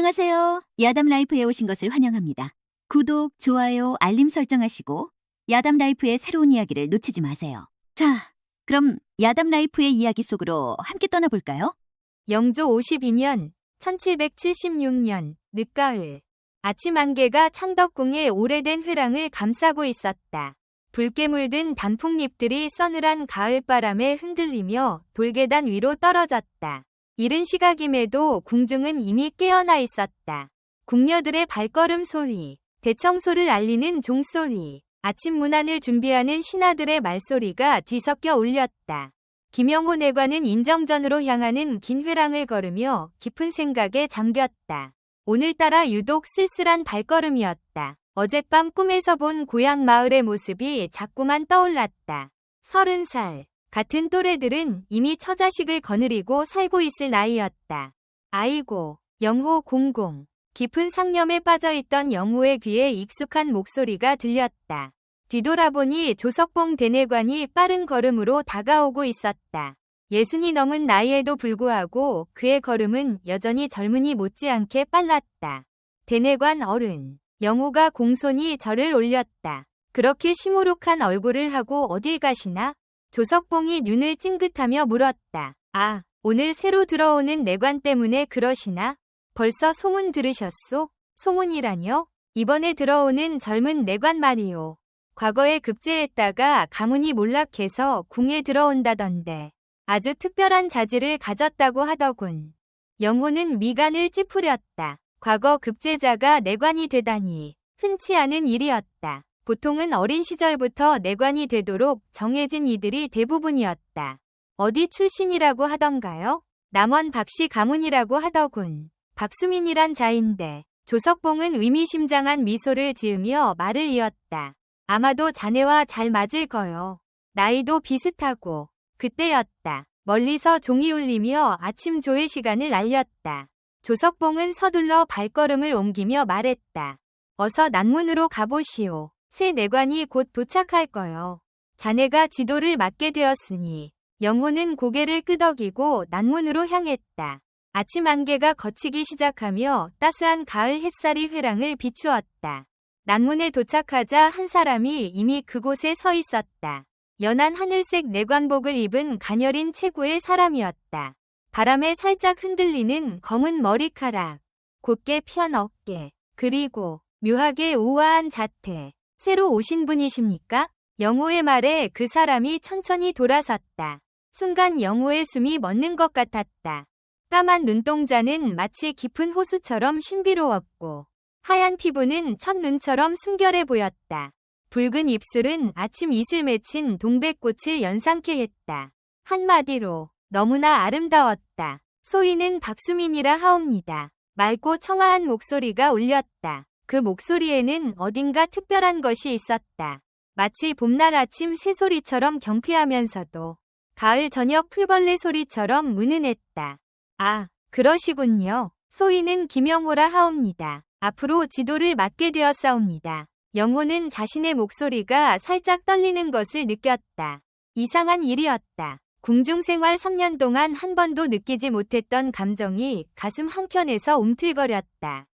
안녕하세요. 야담 라이프에 오신 것을 환영합니다. 구독, 좋아요, 알림 설정하시고 야담 라이프의 새로운 이야기를 놓치지 마세요. 자, 그럼 야담 라이프의 이야기 속으로 함께 떠나볼까요? 영조 52년 1776년 늦가을 아침 안개가 창덕궁의 오래된 회랑을 감싸고 있었다. 붉게 물든 단풍잎들이 서늘한 가을바람에 흔들리며 돌계단 위로 떨어졌다. 이른 시각임에도 궁중은 이미 깨어나 있었다. 궁녀들의 발걸음 소리, 대청소를 알리는 종소리, 아침 문안을 준비하는 신하들의 말소리가 뒤섞여 울렸다. 김영호 내관은 인정전으로 향하는 긴 회랑을 걸으며 깊은 생각에 잠겼다. 오늘따라 유독 쓸쓸한 발걸음이었다. 어젯밤 꿈에서 본 고향 마을의 모습이 자꾸만 떠올랐다. 30살. 같은 또래들은 이미 처자식을 거느리고 살고 있을 나이였다. 아이고, 영호 공공. 깊은 상념에 빠져있던 영호의 귀에 익숙한 목소리가 들렸다. 뒤돌아보니 조석봉 대내관이 빠른 걸음으로 다가오고 있었다. 60이 넘은 나이에도 불구하고 그의 걸음은 여전히 젊은이 못지않게 빨랐다. 대내관 어른, 영호가 공손히 절을 올렸다. 그렇게 시무룩한 얼굴을 하고 어딜 가시나? 조석봉이 눈을 찡긋하며 물었다. 아, 오늘 새로 들어오는 내관 때문에 그러시나? 벌써 소문 들으셨소? 소문이라뇨? 이번에 들어오는 젊은 내관 말이오. 과거에 급제했다가 가문이 몰락해서 궁에 들어온다던데 아주 특별한 자질을 가졌다고 하더군. 영호는 미간을 찌푸렸다. 과거 급제자가 내관이 되다니 흔치 않은 일이었다. 보통은 어린 시절부터 내관이 되도록 정해진 이들이 대부분이었다. 어디 출신이라고 하던가요? 남원 박씨 가문이라고 하더군. 박수민이란 자인데. 조석봉은 의미심장한 미소를 지으며 말을 이었다. 아마도 자네와 잘 맞을 거요. 나이도 비슷하고. 그때였다. 멀리서 종이 울리며 아침 조회 시간을 알렸다. 조석봉은 서둘러 발걸음을 옮기며 말했다. 어서 난문으로 가보시오. 새 내관이 곧 도착할 거요. 자네가 지도를 맡게 되었으니. 영호는 고개를 끄덕이고 난문으로 향했다. 아침 안개가 걷히기 시작하며 따스한 가을 햇살이 회랑을 비추었다. 난문에 도착하자 한 사람이 이미 그곳에 서 있었다. 연한 하늘색 내관복을 입은 가녀린 체구의 사람이었다. 바람에 살짝 흔들리는 검은 머리카락, 곧게 편 어깨, 그리고 묘하게 우아한 자태. 새로 오신 분이십니까? 영호의 말에 그 사람이 천천히 돌아섰다. 순간 영호의 숨이 멎는 것 같았다. 까만 눈동자는 마치 깊은 호수처럼 신비로웠고 하얀 피부는 첫눈처럼 순결해 보였다. 붉은 입술은 아침 이슬 맺힌 동백꽃을 연상케 했다. 한마디로 너무나 아름다웠다. 소위는 박수민이라 하옵니다. 맑고 청아한 목소리가 울렸다. 그 목소리에는 어딘가 특별한 것이 있었다. 마치 봄날 아침 새소리처럼 경쾌하면서도 가을 저녁 풀벌레 소리처럼 은은했다. 아, 그러시군요. 소위는 김영호라 하옵니다. 앞으로 지도를 맡게 되었사옵니다. 영호는 자신의 목소리가 살짝 떨리는 것을 느꼈다. 이상한 일이었다. 궁중생활 3년 동안 한 번도 느끼지 못했던 감정이 가슴 한켠에서 움틀거렸다.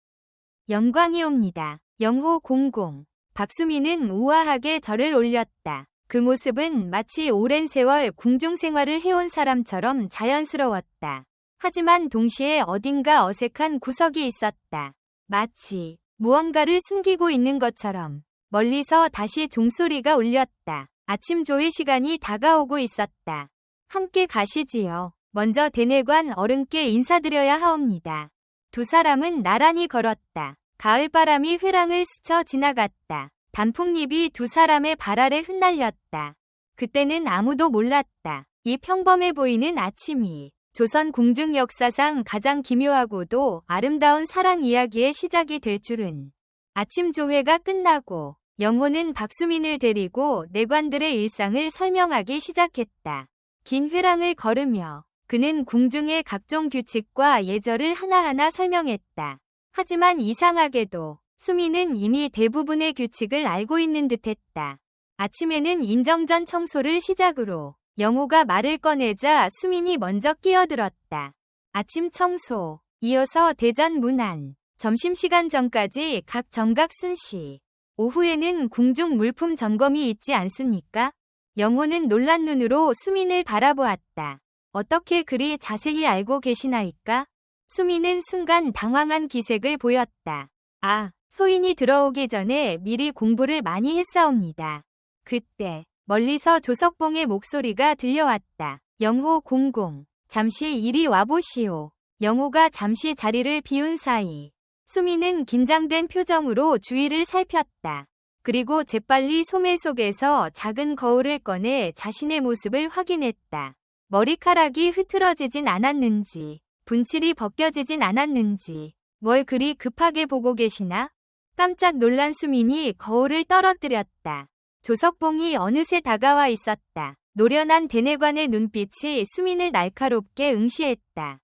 영광이옵니다. 영호 공공. 박수민은 우아하게 절을 올렸다. 그 모습은 마치 오랜 세월 궁중생활을 해온 사람처럼 자연스러웠다. 하지만 동시에 어딘가 어색한 구석이 있었다. 마치 무언가를 숨기고 있는 것처럼. 멀리서 다시 종소리가 울렸다. 아침 조회 시간이 다가오고 있었다. 함께 가시지요. 먼저 대내관 어른께 인사드려야 하옵니다. 두 사람은 나란히 걸었다. 가을바람이 회랑을 스쳐 지나갔다. 단풍잎이 두 사람의 발 아래 흩날렸다. 그때는 아무도 몰랐다. 이 평범해 보이는 아침이 조선 궁중 역사상 가장 기묘하고도 아름다운 사랑 이야기의 시작이 될 줄은. 아침 조회가 끝나고 영호는 박수민을 데리고 내관들의 일상을 설명하기 시작했다. 긴 회랑을 걸으며 그는 궁중의 각종 규칙과 예절을 하나하나 설명했다. 하지만 이상하게도 수민은 이미 대부분의 규칙을 알고 있는 듯했다. 아침에는 인정전 청소를 시작으로 영호가 말을 꺼내자 수민이 먼저 끼어들었다. 아침 청소. 이어서 대전 문안. 점심시간 전까지 각 정각 순시. 오후에는 궁중 물품 점검이 있지 않습니까? 영호는 놀란 눈으로 수민을 바라보았다. 어떻게 그리 자세히 알고 계시나이까? 수민은 순간 당황한 기색을 보였다. 아, 소인이 들어오기 전에 미리 공부를 많이 했사옵니다. 그때 멀리서 조석봉의 목소리가 들려왔다. 영호 공공, 잠시 이리 와보시오. 영호가 잠시 자리를 비운 사이 수민은 긴장된 표정으로 주위를 살폈다. 그리고 재빨리 소매 속에서 작은 거울을 꺼내 자신의 모습을 확인했다. 머리카락이 흐트러지진 않았는지, 분칠이 벗겨지진 않았는지, 뭘 그리 급하게 보고 계시나? 깜짝 놀란 수민이 거울을 떨어뜨렸다. 조석봉이 어느새 다가와 있었다. 노련한 대내관의 눈빛이 수민을 날카롭게 응시했다.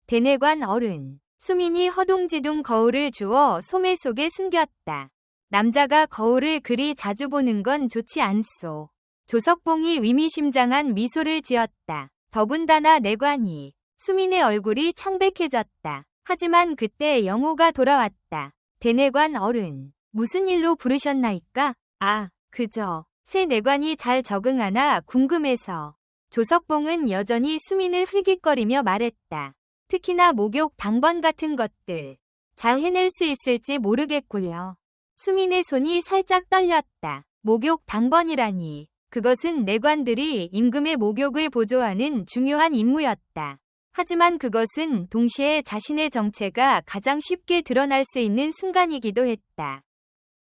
대내관 어른. 수민이 허둥지둥 거울을 주워 소매 속에 숨겼다. 남자가 거울을 그리 자주 보는 건 좋지 않소. 조석봉이 위미심장한 미소를 지었다. 더군다나 내관이. 수민의 얼굴이 창백해졌다. 하지만 그때 영호가 돌아왔다. 대내관 어른, 무슨 일로 부르셨나이까? 아, 그저 새 내관이 잘 적응하나 궁금해서. 조석봉은 여전히 수민을 흘깃거리며 말했다. 특히나 목욕 당번 같은 것들 잘 해낼 수 있을지 모르겠구려. 수민의 손이 살짝 떨렸다. 목욕 당번이라니. 그것은 내관들이 임금의 목욕을 보조하는 중요한 임무였다. 하지만 그것은 동시에 자신의 정체가 가장 쉽게 드러날 수 있는 순간이기도 했다.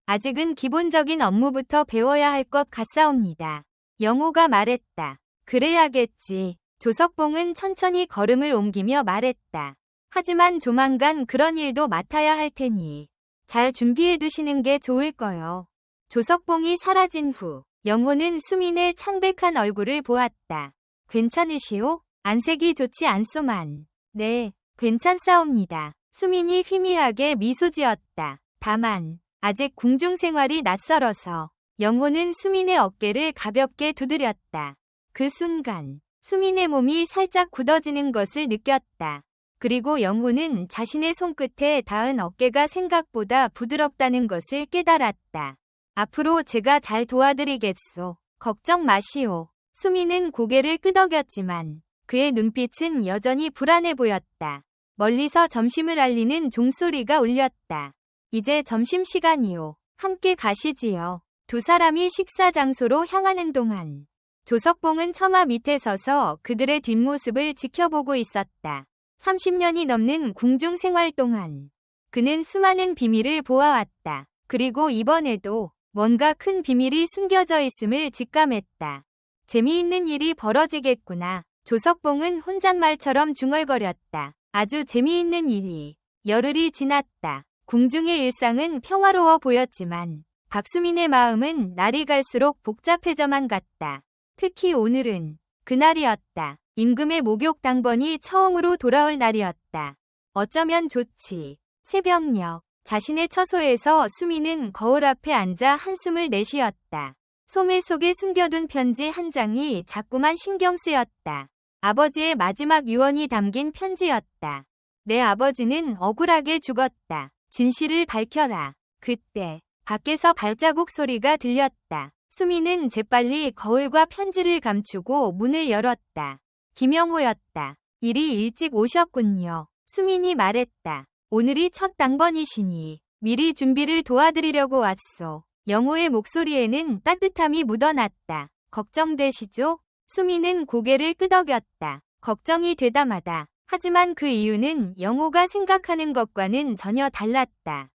아직은 기본적인 업무부터 배워야 할 것 같사옵니다. 영호가 말했다. 그래야겠지. 조석봉은 천천히 걸음을 옮기며 말했다. 하지만 조만간 그런 일도 맡아야 할 테니 잘 준비해 두시는 게 좋을 거요. 조석봉이 사라진 후 영호는 수민의 창백한 얼굴을 보았다. 괜찮으시오? 안색이 좋지 않소만. 네, 괜찮사옵니다. 수민이 희미하게 미소 지었다. 다만 아직 궁중 생활이 낯설어서. 영호는 수민의 어깨를 가볍게 두드렸다. 그 순간 수민의 몸이 살짝 굳어지는 것을 느꼈다. 그리고 영호는 자신의 손끝에 닿은 어깨가 생각보다 부드럽다는 것을 깨달았다. 앞으로 제가 잘 도와드리겠소. 걱정 마시오. 수민은 고개를 끄덕였지만 그의 눈빛은 여전히 불안해 보였다. 멀리서 점심을 알리는 종소리가 울렸다. 이제 점심시간이오. 함께 가시지요. 두 사람이 식사 장소로 향하는 동안 조석봉은 처마 밑에 서서 그들의 뒷모습을 지켜보고 있었다. 30년이 넘는 궁중 생활 동안 그는 수많은 비밀을 보아왔다. 그리고 이번에도 뭔가 큰 비밀이 숨겨져 있음을 직감했다. 재미있는 일이 벌어지겠구나. 조석봉은 혼잣말처럼 중얼거렸다. 아주 재미있는 일이. 열흘이 지났다. 궁중의 일상은 평화로워 보였지만 박수민의 마음은 날이 갈수록 복잡해져만 갔다. 특히 오늘은 그날이었다. 임금의 목욕 당번이 처음으로 돌아올 날이었다. 어쩌면 좋지. 새벽녘 자신의 처소에서 수민은 거울 앞에 앉아 한숨을 내쉬었다. 소매 속에 숨겨둔 편지 한 장이 자꾸만 신경 쓰였다. 아버지의 마지막 유언이 담긴 편지였다. 내 아버지는 억울하게 죽었다. 진실을 밝혀라. 그때 밖에서 발자국 소리가 들렸다. 수민은 재빨리 거울과 편지를 감추고 문을 열었다. 김영호였다. 이리 일찍 오셨군요. 수민이 말했다. 오늘이 첫 당번이시니 미리 준비를 도와드리려고 왔소. 영호의 목소리에는 따뜻함이 묻어났다. 걱정되시죠? 수민은 고개를 끄덕였다. 걱정이 되다마다. 하지만 그 이유는 영호가 생각하는 것과는 전혀 달랐다.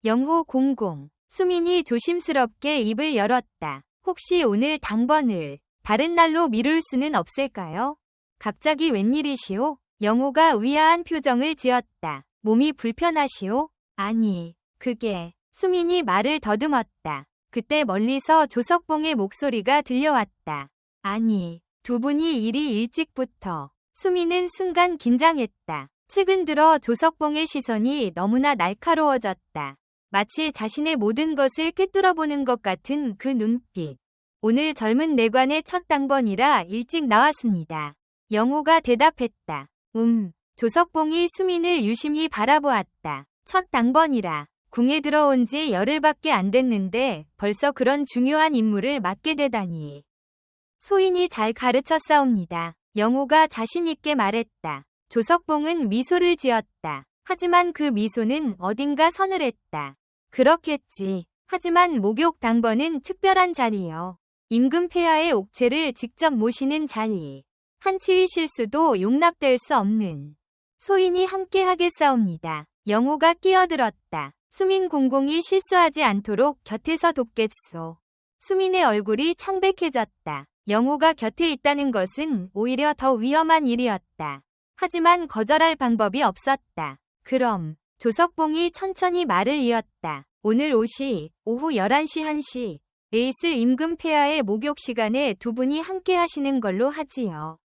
영호 공공. 수민이 조심스럽게 입을 열었다. 혹시 오늘 당번을 다른 날로 미룰 수는 없을까요? 갑자기 웬일이시오? 영호가 의아한 표정을 지었다. 몸이 불편하시오? 아니, 그게. 수민이 말을 더듬었다. 그때 멀리서 조석봉의 목소리가 들려왔다. 아니, 두 분이 이리 일찍부터. 수민은 순간 긴장했다. 최근 들어 조석봉의 시선이 너무나 날카로워졌다. 마치 자신의 모든 것을 꿰뚫어보는 것 같은 그 눈빛. 오늘 젊은 내관의 첫 당번이라 일찍 나왔습니다. 영호가 대답했다. 조석봉이 수민을 유심히 바라보았다. 첫 당번이라 궁에 들어온 지 열흘밖에 안 됐는데 벌써 그런 중요한 임무를 맡게 되다니. 소인이 잘 가르쳤사옵니다. 영호가 자신있게 말했다. 조석봉은 미소를 지었다. 하지만 그 미소는 어딘가 서늘했다. 그렇겠지. 하지만 목욕 당번은 특별한 자리요. 임금 폐하의 옥체를 직접 모시는 자리. 한치의 실수도 용납될 수 없는. 소인이 함께 하겠사옵니다. 영호가 끼어들었다. 수민 공공이 실수하지 않도록 곁에서 돕겠소. 수민의 얼굴이 창백해졌다. 영호가 곁에 있다는 것은 오히려 더 위험한 일이었다. 하지만 거절할 방법이 없었다. 그럼 조석봉이 천천히 말을 이었다. 오늘 오시 오후 11시 1시 에이슬 임금 폐하의 목욕 시간에 두 분이 함께 하시는 걸로 하지요.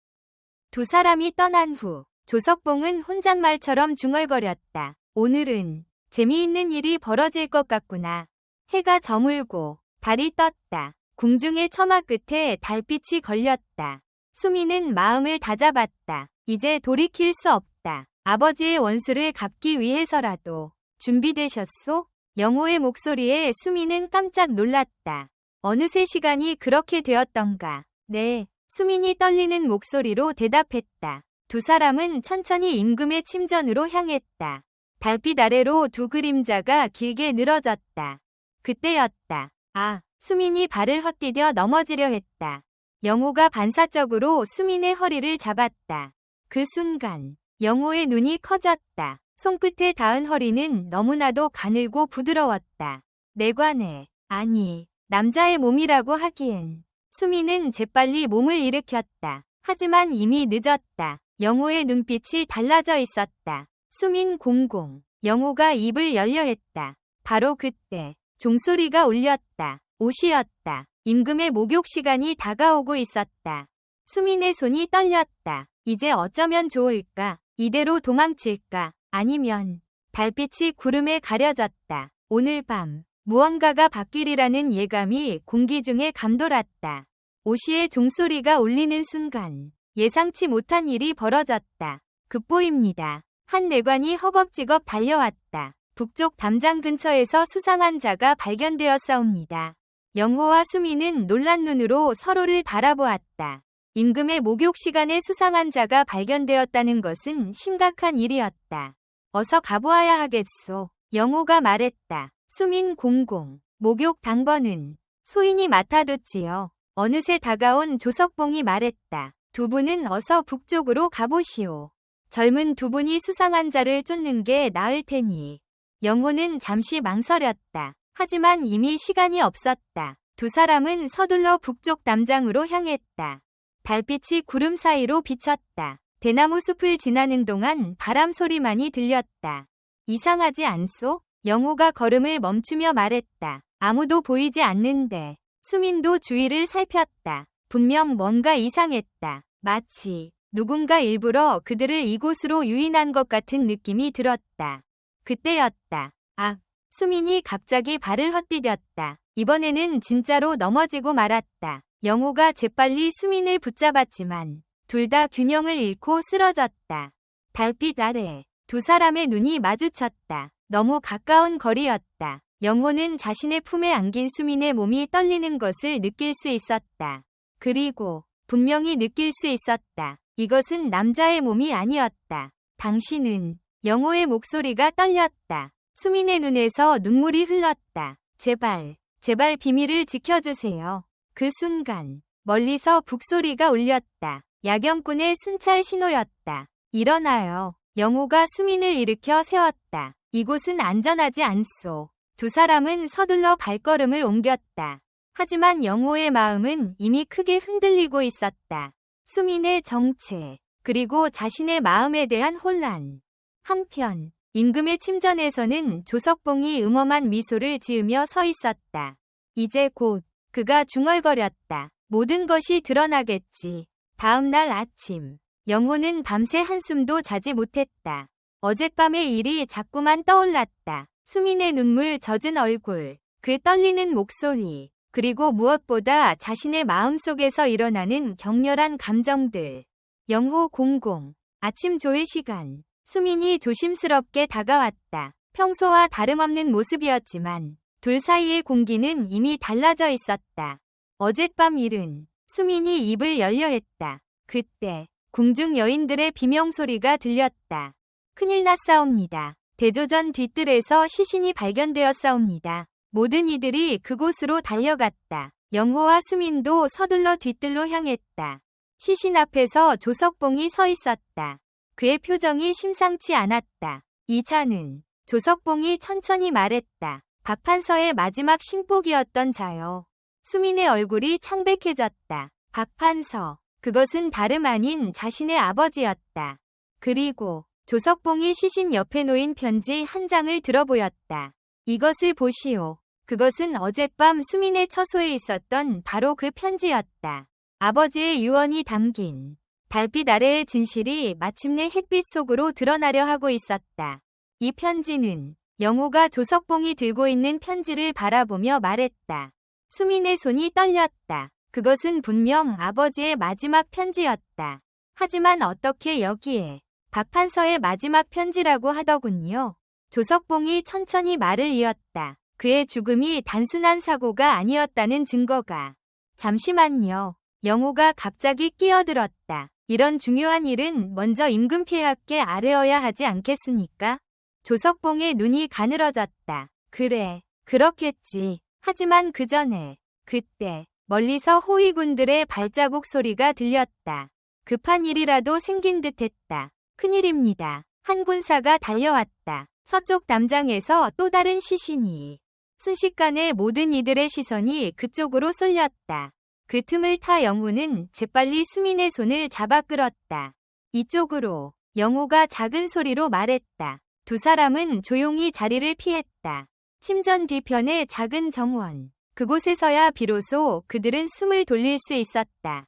두 사람이 떠난 후 조석봉은 혼잣말처럼 중얼거렸다. 오늘은 재미있는 일이 벌어질 것 같구나. 해가 저물고 달이 떴다. 궁중의 처마 끝에 달빛이 걸렸다. 수미는 마음을 다잡았다. 이제 돌이킬 수 없다. 아버지의 원수를 갚기 위해서라도 준비되셨소? 영호의 목소리에 수미는 깜짝 놀랐다. 어느새 시간이 그렇게 되었던가. 네, 수민이 떨리는 목소리로 대답했다. 두 사람은 천천히 임금의 침전으로 향했다. 달빛 아래로 두 그림자가 길게 늘어졌다. 그때였다. 아, 수민이 발을 헛디뎌 넘어지려 했다. 영호가 반사적으로 수민의 허리를 잡았다. 그 순간 영호의 눈이 커졌다. 손끝에 닿은 허리는 너무나도 가늘고 부드러웠다. 내관에, 아니, 남자의 몸이라고 하기엔. 수민은 재빨리 몸을 일으켰다. 하지만 이미 늦었다. 영호의 눈빛이 달라져 있었다. 수민 공공. 영호가 입을 열려 했다. 바로 그때 종소리가 울렸다. 옷이었다. 임금의 목욕 시간이 다가오고 있었다. 수민의 손이 떨렸다. 이제 어쩌면 좋을까? 이대로 도망칠까? 아니면 달빛이 구름에 가려졌다. 오늘 밤 무언가가 바뀌리라는 예감이 공기 중에 감돌았다. 오시의 종소리가 울리는 순간 예상치 못한 일이 벌어졌다. 급보입니다. 한 내관이 허겁지겁 달려왔다. 북쪽 담장 근처에서 수상한 자가 발견되었사옵니다. 영호와 수미는 놀란 눈으로 서로를 바라보았다. 임금의 목욕 시간에 수상한 자가 발견되었다는 것은 심각한 일이었다. 어서 가보아야 하겠소. 영호가 말했다. 수민 공공. 목욕 당번은 소인이 맡아뒀지요. 어느새 다가온 조석봉이 말했다. 두 분은 어서 북쪽으로 가보시오. 젊은 두 분이 수상한 자를 쫓는 게 나을 테니. 영호는 잠시 망설였다. 하지만 이미 시간이 없었다. 두 사람은 서둘러 북쪽 담장으로 향했다. 달빛이 구름 사이로 비쳤다. 대나무 숲을 지나는 동안 바람 소리만이 들렸다. 이상하지 않소? 영호가 걸음을 멈추며 말했다. 아무도 보이지 않는데. 수민도 주위를 살폈다. 분명 뭔가 이상했다. 마치 누군가 일부러 그들을 이곳으로 유인한 것 같은 느낌이 들었다. 그때였다. 아, 수민이 갑자기 발을 헛디뎠다. 이번에는 진짜로 넘어지고 말았다. 영호가 재빨리 수민을 붙잡았지만 둘 다 균형을 잃고 쓰러졌다. 달빛 아래 두 사람의 눈이 마주쳤다. 너무 가까운 거리였다. 영호는 자신의 품에 안긴 수민의 몸이 떨리는 것을 느낄 수 있었다. 그리고 분명히 느낄 수 있었다. 이것은 남자의 몸이 아니었다. 당신은. 영호의 목소리가 떨렸다. 수민의 눈에서 눈물이 흘렀다. 제발 비밀을 지켜주세요. 그 순간 멀리서 북소리가 울렸다. 야경꾼의 순찰 신호였다. 일어나요. 영호가 수민을 일으켜 세웠다. 이곳은 안전하지 않소. 두 사람은 서둘러 발걸음을 옮겼다. 하지만 영호의 마음은 이미 크게 흔들리고 있었다. 수민의 정체, 그리고 자신의 마음에 대한 혼란. 한편 임금의 침전에서는 조석봉이 음험한 미소를 지으며 서 있었다. 이제 곧 그가 중얼거렸다. 모든 것이 드러나겠지. 다음 날 아침 영호는 밤새 한숨도 자지 못했다. 어젯밤의 일이 자꾸만 떠올랐다. 수민의 눈물 젖은 얼굴, 그 떨리는 목소리, 그리고 무엇보다 자신의 마음속에서 일어나는 격렬한 감정들. 영호 공공, 아침 조회 시간. 수민이 조심스럽게 다가왔다. 평소와 다름없는 모습이었지만 둘 사이의 공기는 이미 달라져 있었다. 어젯밤 일은 수민이 입을 열려 했다. 그때 궁중 여인들의 비명소리가 들렸다. 큰일 났사옵니다. 대조전 뒤뜰에서 시신이 발견되었사옵니다. 모든 이들이 그곳으로 달려갔다. 영호와 수민도 서둘러 뒤뜰로 향했다. 시신 앞에서 조석봉이 서 있었다. 그의 표정이 심상치 않았다. 이자는 조석봉이 천천히 말했다. 박판서의 마지막 신복이었던 자요. 수민의 얼굴이 창백해졌다. 박판서. 그것은 다름 아닌 자신의 아버지였다. 그리고 조석봉이 시신 옆에 놓인 편지 한 장을 들어보였다. 이것을 보시오. 그것은 어젯밤 수민의 처소에 있었던 바로 그 편지였다. 아버지의 유언이 담긴 달빛 아래의 진실이 마침내 햇빛 속으로 드러나려 하고 있었다. 이 편지는 영호가 조석봉이 들고 있는 편지를 바라보며 말했다. 수민의 손이 떨렸다. 그것은 분명 아버지의 마지막 편지였다. 하지만 어떻게 여기에 박판서의 마지막 편지라고 하더군요. 조석봉이 천천히 말을 이었다. 그의 죽음이 단순한 사고가 아니었다는 증거가. 잠시만요. 영호가 갑자기 끼어들었다. 이런 중요한 일은 먼저 임금폐하께 아뢰어야 하지 않겠습니까? 조석봉의 눈이 가늘어졌다. 그래, 그렇겠지. 하지만 그 전에, 그때, 멀리서 호위군들의 발자국 소리가 들렸다. 급한 일이라도 생긴 듯했다. 큰일입니다. 한 군사가 달려왔다. 서쪽 담장에서 또 다른 시신이. 순식간에 모든 이들의 시선이 그쪽으로 쏠렸다. 그 틈을 타 영호는 재빨리 수민의 손을 잡아 끌었다. 이쪽으로. 영호가 작은 소리로 말했다. 두 사람은 조용히 자리를 피했다. 침전 뒤편의 작은 정원. 그곳에서야 비로소 그들은 숨을 돌릴 수 있었다.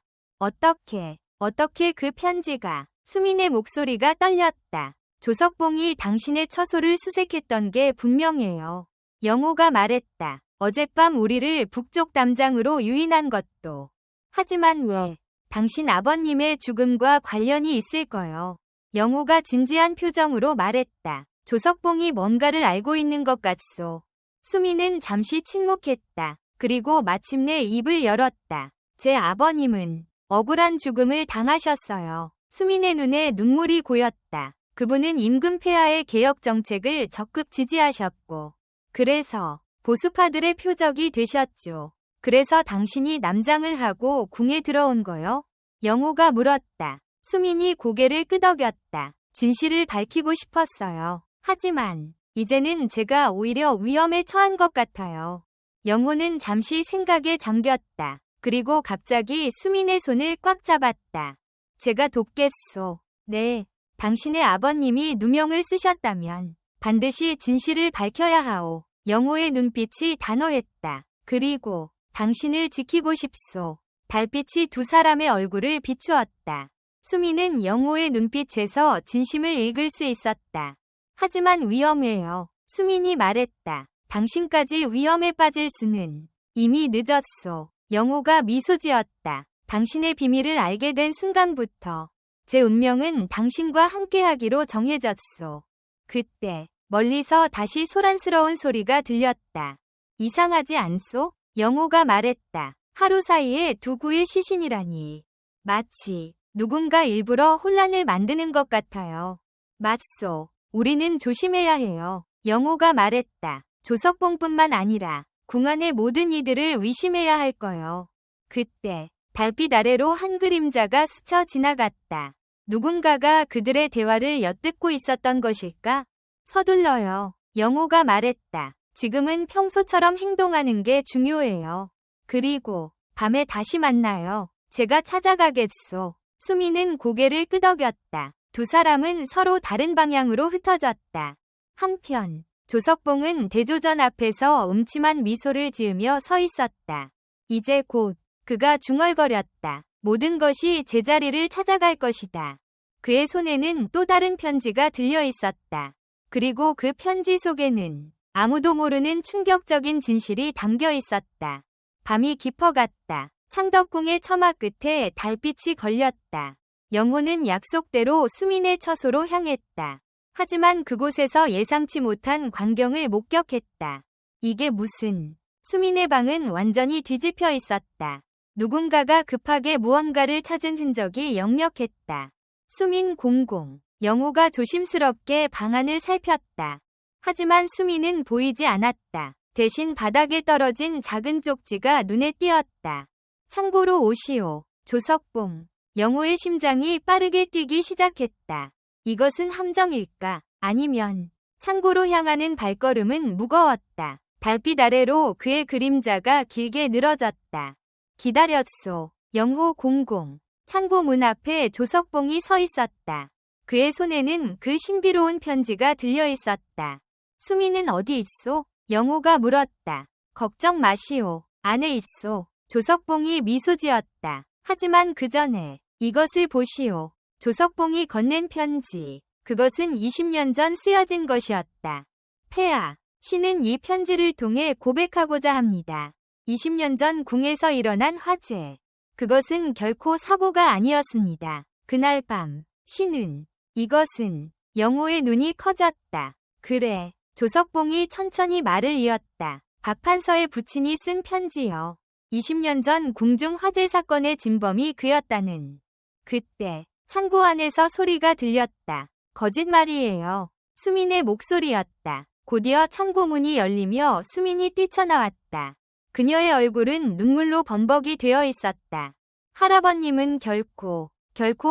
어떻게 그 편지가. 수민의 목소리가 떨렸다. 조석봉이 당신의 처소를 수색했던 게 분명해요. 영호가 말했다. 어젯밤 우리를 북쪽 담장으로 유인한 것도. 하지만 왜 당신 아버님의 죽음과 관련이 있을까요? 영호가 진지한 표정으로 말했다. 조석봉이 뭔가를 알고 있는 것 같소. 수민은 잠시 침묵했다. 그리고 마침내 입을 열었다. 제 아버님은 억울한 죽음을 당하셨어요. 수민의 눈에 눈물이 고였다. 그분은 임금폐하의 개혁 정책을 적극 지지하셨고, 그래서 보수파들의 표적이 되셨죠. 그래서 당신이 남장을 하고 궁에 들어온 거요? 영호가 물었다. 수민이 고개를 끄덕였다. 진실을 밝히고 싶었어요. 하지만 이제는 제가 오히려 위험에 처한 것 같아요. 영호는 잠시 생각에 잠겼다. 그리고 갑자기 수민의 손을 꽉 잡았다. 제가 돕겠소. 네. 당신의 아버님이 누명을 쓰셨다면 반드시 진실을 밝혀야 하오. 영호의 눈빛이 단호했다. 그리고 당신을 지키고 싶소. 달빛이 두 사람의 얼굴을 비추었다. 수민은 영호의 눈빛에서 진심을 읽을 수 있었다. 하지만 위험해요. 수민이 말했다. 당신까지 위험에 빠질 수는 이미 늦었소. 영호가 미소 지었다. 당신의 비밀을 알게 된 순간부터 제 운명은 당신과 함께하기로 정해졌소. 그때 멀리서 다시 소란스러운 소리가 들렸다. 이상하지 않소? 영호가 말했다. 하루 사이에 두 구의 시신이라니. 마치 누군가 일부러 혼란을 만드는 것 같아요. 맞소. 우리는 조심해야 해요. 영호가 말했다. 조석봉뿐만 아니라 궁 안의 모든 이들을 의심해야 할 거요. 그때 달빛 아래로 한 그림자가 스쳐 지나갔다. 누군가가 그들의 대화를 엿듣고 있었던 것일까? 서둘러요. 영호가 말했다. 지금은 평소처럼 행동하는 게 중요해요. 그리고 밤에 다시 만나요. 제가 찾아가겠소. 수민은 고개를 끄덕였다. 두 사람은 서로 다른 방향으로 흩어졌다. 한편 조석봉은 대조전 앞에서 음침한 미소를 지으며 서 있었다. 이제 곧 그가 중얼거렸다. 모든 것이 제자리를 찾아갈 것이다. 그의 손에는 또 다른 편지가 들려 있었다. 그리고 그 편지 속에는 아무도 모르는 충격적인 진실이 담겨 있었다. 밤이 깊어갔다. 창덕궁의 처마 끝에 달빛이 걸렸다. 영호는 약속대로 수민의 처소로 향했다. 하지만 그곳에서 예상치 못한 광경을 목격했다. 이게 무슨... 수민의 방은 완전히 뒤집혀 있었다. 누군가가 급하게 무언가를 찾은 흔적이 역력했다. 수민 공공. 영호가 조심스럽게 방 안을 살폈다. 하지만 수민은 보이지 않았다. 대신 바닥에 떨어진 작은 쪽지가 눈에 띄었다. 참고로 오시오. 조석봉. 영호의 심장이 빠르게 뛰기 시작했다. 이것은 함정일까? 아니면... 창고로 향하는 발걸음은 무거웠다. 달빛 아래로 그의 그림자가 길게 늘어졌다. 기다렸소. 영호 공공. 창고 문 앞에 조석봉이 서 있었다. 그의 손에는 그 신비로운 편지가 들려 있었다. 수민은 어디 있소? 영호가 물었다. 걱정 마시오. 안에 있소. 조석봉이 미소 지었다. 하지만 그 전에 이것을 보시오. 조석봉이 건넨 편지. 그것은 20년 전 쓰여진 것이었다. 폐하. 신은 이 편지를 통해 고백하고자 합니다. 20년 전 궁에서 일어난 화재. 그것은 결코 사고가 아니었습니다. 그날 밤, 신은, 이것은, 영호의 눈이 커졌다. 그래, 조석봉이 천천히 말을 이었다. 박판서의 부친이 쓴 편지요. 20년 전 궁중 화재 사건의 진범이 그였다는. 그때, 창고 안에서 소리가 들렸다. 거짓말이에요. 수민의 목소리였다. 곧이어 창고문이 열리며 수민이 뛰쳐나왔다. 그녀의 얼굴은 눈물로 범벅이 되어 있었다. 할아버님은 결코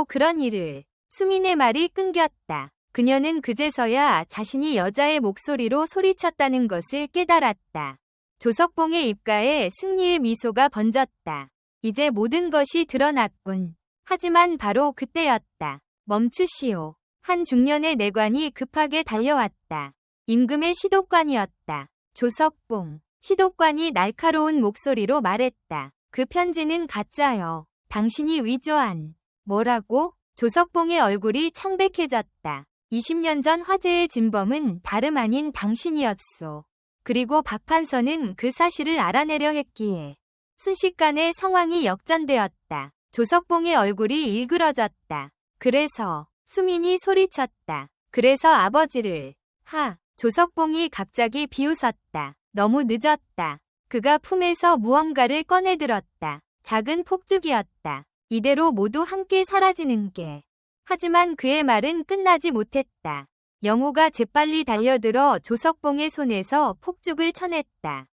그런 일을... 수민의 말이 끊겼다. 그녀는 그제서야 자신이 여자의 목소리로 소리쳤다는 것을 깨달았다. 조석봉의 입가에 승리의 미소가 번졌다. 이제 모든 것이 드러났군. 하지만 바로 그때였다. 멈추시오. 한 중년의 내관이 급하게 달려왔다. 임금의 시독관이었다. 조석봉. 시독관이 날카로운 목소리로 말했다. 그 편지는 가짜요. 당신이 위조한... 뭐라고? 조석봉의 얼굴이 창백해졌다. 20년 전 화재의 진범은 다름 아닌 당신이었소. 그리고 박판서는 그 사실을 알아내려 했기에 순식간에 상황이 역전되었다. 조석봉의 얼굴이 일그러졌다. 그래서 수민이 소리쳤다. 그래서 아버지를... 조석봉이 갑자기 비웃었다. 너무 늦었다. 그가 품에서 무언가를 꺼내들었다. 작은 폭죽이었다. 이대로 모두 함께 사라지는 게. 하지만 그의 말은 끝나지 못했다. 영호가 재빨리 달려들어 조석봉의 손에서 폭죽을 쳐냈다.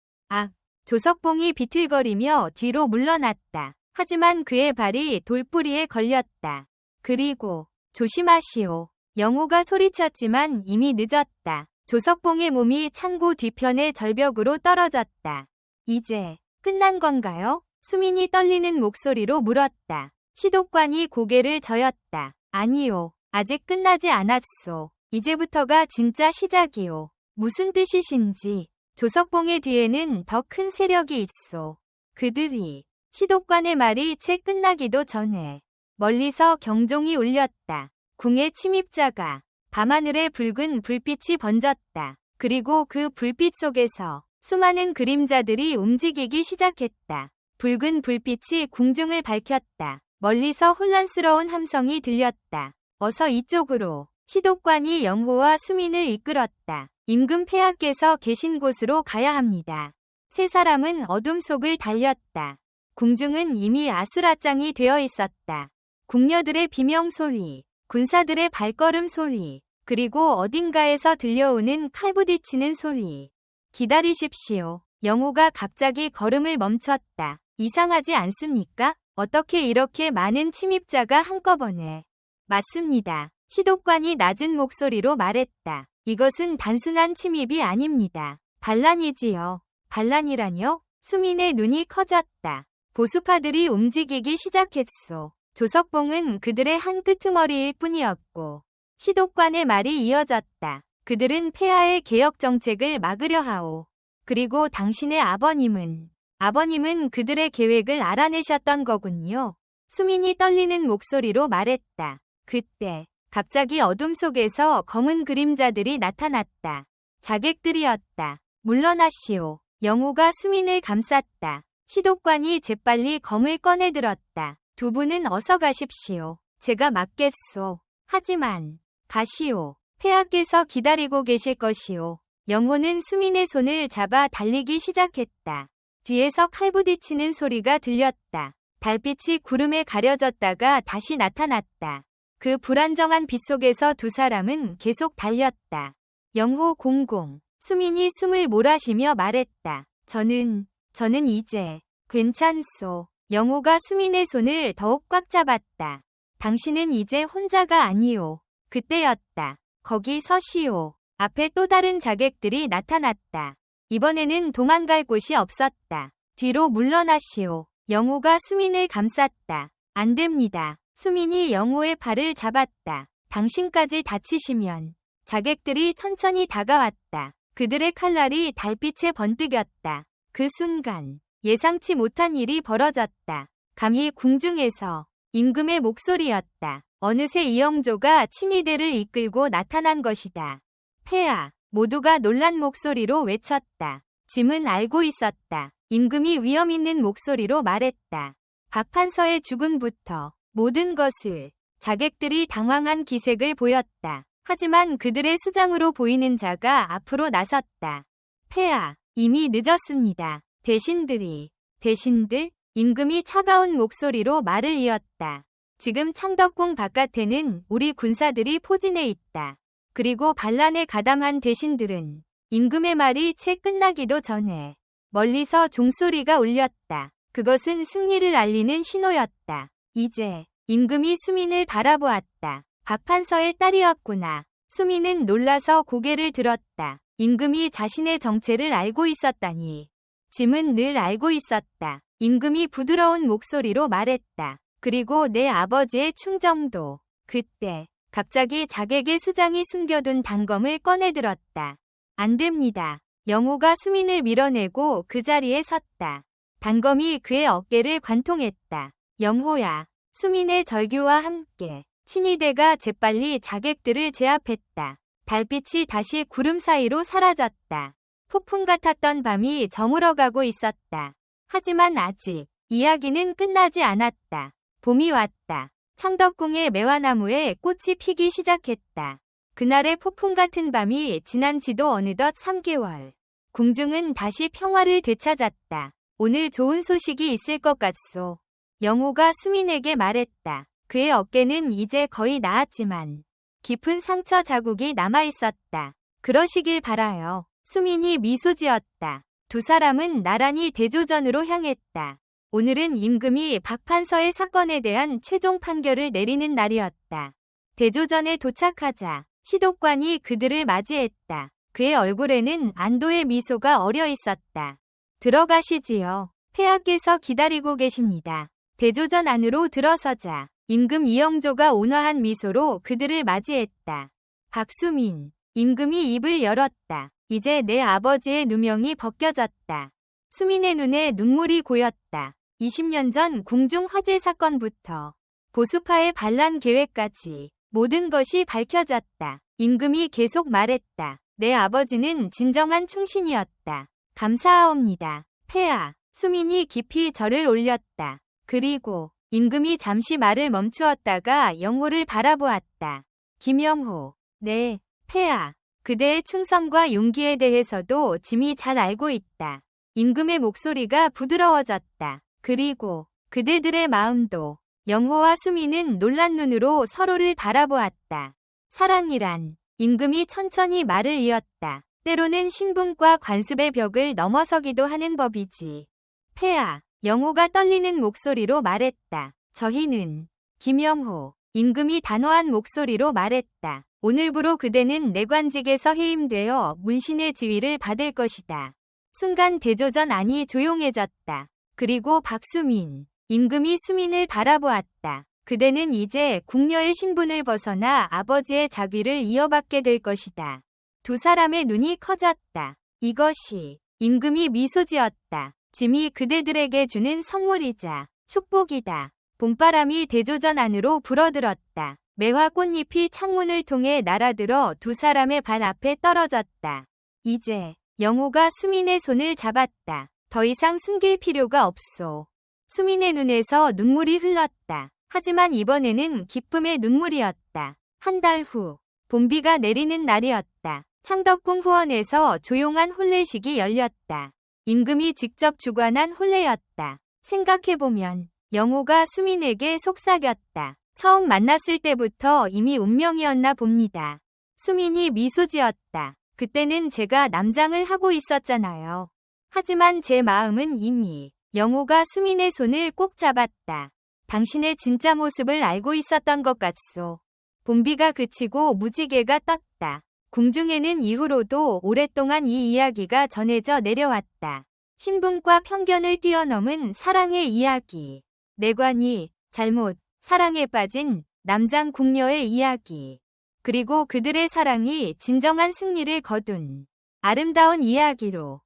조석봉이 비틀거리며 뒤로 물러났다. 하지만 그의 발이 돌뿌리에 걸렸다. 그리고 조심하시오. 영호가 소리쳤지만 이미 늦었다. 조석봉의 몸이 창고 뒤편의 절벽으로 떨어졌다. 이제 끝난 건가요? 수민이 떨리는 목소리로 물었다. 시독관이 고개를 저었다. 아니요. 아직 끝나지 않았소. 이제부터가 진짜 시작이오. 무슨 뜻이신지. 조석봉의 뒤에는 더 큰 세력이 있소. 그들이... 시독관의 말이 채 끝나기도 전에 멀리서 경종이 울렸다. 궁의 침입자가... 밤하늘에 붉은 불빛이 번졌다. 그리고 그 불빛 속에서 수많은 그림자들이 움직이기 시작했다. 붉은 불빛이 궁중을 밝혔다. 멀리서 혼란스러운 함성이 들렸다. 어서 이쪽으로. 시독관이 영호와 수민을 이끌었다. 임금 폐하께서 계신 곳으로 가야 합니다. 세 사람은 어둠 속을 달렸다. 궁중은 이미 아수라장이 되어 있었다. 궁녀들의 비명소리, 군사들의 발걸음 소리, 그리고 어딘가에서 들려오는 칼부딪히는 소리. 기다리십시오. 영호가 갑자기 걸음을 멈췄다. 이상하지 않습니까? 어떻게 이렇게 많은 침입자가 한꺼번에. 맞습니다. 시독관이 낮은 목소리로 말했다. 이것은 단순한 침입이 아닙니다. 반란이지요. 반란이라뇨? 수민의 눈이 커졌다. 보수파들이 움직이기 시작했소. 조석봉은 그들의 한 끄트머리일 뿐이었고 시독관의 말이 이어졌다. 그들은 폐하의 개혁 정책을 막으려 하오. 그리고 당신의 아버님은 그들의 계획을 알아내셨던 거군요. 수민이 떨리는 목소리로 말했다. 그때 갑자기 어둠 속에서 검은 그림자들이 나타났다. 자객들이었다. 물러나시오. 영호가 수민을 감쌌다. 시독관이 재빨리 검을 꺼내들었다. 두 분은 어서 가십시오. 제가 맡겠소. 하지만 가시오. 폐하께서 기다리고 계실 것이오. 영호는 수민의 손을 잡아 달리기 시작했다. 뒤에서 칼부딪히는 소리가 들렸다. 달빛이 구름에 가려졌다가 다시 나타났다. 그 불안정한 빛 속에서 두 사람은 계속 달렸다. 영호 공공. 수민이 숨을 몰아쉬며 말했다. 저는 이제 괜찮소. 영호가 수민의 손을 더욱 꽉 잡았다. 당신은 이제 혼자가 아니오. 그때였다. 거기 서시오. 앞에 또 다른 자객들이 나타났다. 이번에는 도망갈 곳이 없었다. 뒤로 물러나시오. 영호가 수민을 감쌌다. 안 됩니다. 수민이 영호의 팔을 잡았다. 당신까지 다치시면. 자객들이 천천히 다가왔다. 그들의 칼날이 달빛에 번뜩였다. 그 순간 예상치 못한 일이 벌어졌다. 감히 궁중에서 임금의 목소리였다. 어느새 이영조가 친위대를 이끌고 나타난 것이다. 폐하, 모두가 놀란 목소리로 외쳤다. 짐은 알고 있었다. 임금이 위험 있는 목소리로 말했다. 박판서의 죽음부터 모든 것을. 자객들이 당황한 기색을 보였다. 하지만 그들의 수장으로 보이는 자가 앞으로 나섰다. 폐하, 이미 늦었습니다. 대신들? 임금이 차가운 목소리로 말을 이었다. 지금 창덕궁 바깥에는 우리 군사들이 포진해 있다. 그리고 반란에 가담한 대신들은 임금의 말이 채 끝나기도 전에 멀리서 종소리가 울렸다. 그것은 승리를 알리는 신호였다. 이제 임금이 수민을 바라보았다. 박판서의 딸이었구나. 수민은 놀라서 고개를 들었다. 임금이 자신의 정체를 알고 있었다니. 짐은 늘 알고 있었다. 임금이 부드러운 목소리로 말했다. 그리고 내 아버지의 충정도. 그때 갑자기 자객의 수장이 숨겨둔 단검을 꺼내들었다. 안 됩니다. 영호가 수민을 밀어내고 그 자리에 섰다. 단검이 그의 어깨를 관통했다. 영호야. 수민의 절규와 함께 친위대가 재빨리 자객들을 제압했다. 달빛이 다시 구름 사이로 사라졌다. 폭풍 같았던 밤이 저물어가고 있었다. 하지만 아직 이야기는 끝나지 않았다. 봄이 왔다. 창덕궁의 매화나무에 꽃이 피기 시작했다. 그날의 폭풍 같은 밤이 지난 지도 어느덧 3개월. 궁중은 다시 평화를 되찾았다. 오늘 좋은 소식이 있을 것 같소. 영호가 수민에게 말했다. 그의 어깨는 이제 거의 나았지만 깊은 상처 자국이 남아있었다. 그러시길 바라요. 수민이 미소 지었다. 두 사람은 나란히 대조전으로 향했다. 오늘은 임금이 박판서의 사건에 대한 최종 판결을 내리는 날이었다. 대조전에 도착하자 시독관이 그들을 맞이했다. 그의 얼굴에는 안도의 미소가 어려 있었다. 들어가시지요. 폐하께서 기다리고 계십니다. 대조전 안으로 들어서자 임금 이영조가 온화한 미소로 그들을 맞이했다. 박수민. 임금이 입을 열었다. 이제 내 아버지의 누명이 벗겨졌다. 수민의 눈에 눈물이 고였다. 20년 전 궁중 화재 사건부터 보수파의 반란 계획까지 모든 것이 밝혀졌다. 임금이 계속 말했다. 내 아버지는 진정한 충신이었다. 감사하옵니다. 폐하. 수민이 깊이 절을 올렸다. 그리고 임금이 잠시 말을 멈추었다가 영호를 바라보았다. 김영호. 네, 폐하. 그대의 충성과 용기에 대해서도 짐이 잘 알고 있다. 임금의 목소리가 부드러워졌다. 그리고 그대들의 마음도. 영호와 수민은 놀란 눈으로 서로를 바라보았다. 사랑이란. 임금이 천천히 말을 이었다. 때로는 신분과 관습의 벽을 넘어서기도 하는 법이지. 폐하. 영호가 떨리는 목소리로 말했다. 저희는. 김영호. 임금이 단호한 목소리로 말했다. 오늘부로 그대는 내관직에서 해임되어 문신의 지위를 받을 것이다. 순간 대조전 안이 조용해졌다. 그리고 박수민. 임금이 수민을 바라보았다. 그대는 이제 궁녀의 신분을 벗어나 아버지의 자귀를 이어받게 될 것이다. 두 사람의 눈이 커졌다. 이것이. 임금이 미소 지었다. 짐이 그대들에게 주는 선물이자 축복이다. 봄바람이 대조전 안으로 불어들었다. 매화 꽃잎이 창문을 통해 날아들어 두 사람의 발 앞에 떨어졌다. 이제 영호가 수민의 손을 잡았다. 더 이상 숨길 필요가 없소. 수민의 눈에서 눈물이 흘렀다. 하지만 이번에는 기쁨의 눈물이었다. 한 달 후, 봄비가 내리는 날이었다. 창덕궁 후원에서 조용한 혼례식이 열렸다. 임금이 직접 주관한 혼례였다. 생각해보면 영호가 수민에게 속삭였다. 처음 만났을 때부터 이미 운명이었나 봅니다. 수민이 미소 지었다. 그때는 제가 남장을 하고 있었잖아요. 하지만 제 마음은 이미 영호가 수민의 손을 꼭 잡았다. 당신의 진짜 모습을 알고 있었던 것 같소. 봄비가 그치고 무지개가 떴다. 궁중에는 이후로도 오랫동안 이 이야기가 전해져 내려왔다. 신분과 편견을 뛰어넘은 사랑의 이야기. 내관이 잘못 사랑에 빠진 남장 궁녀의 이야기. 그리고 그들의 사랑이 진정한 승리를 거둔 아름다운 이야기로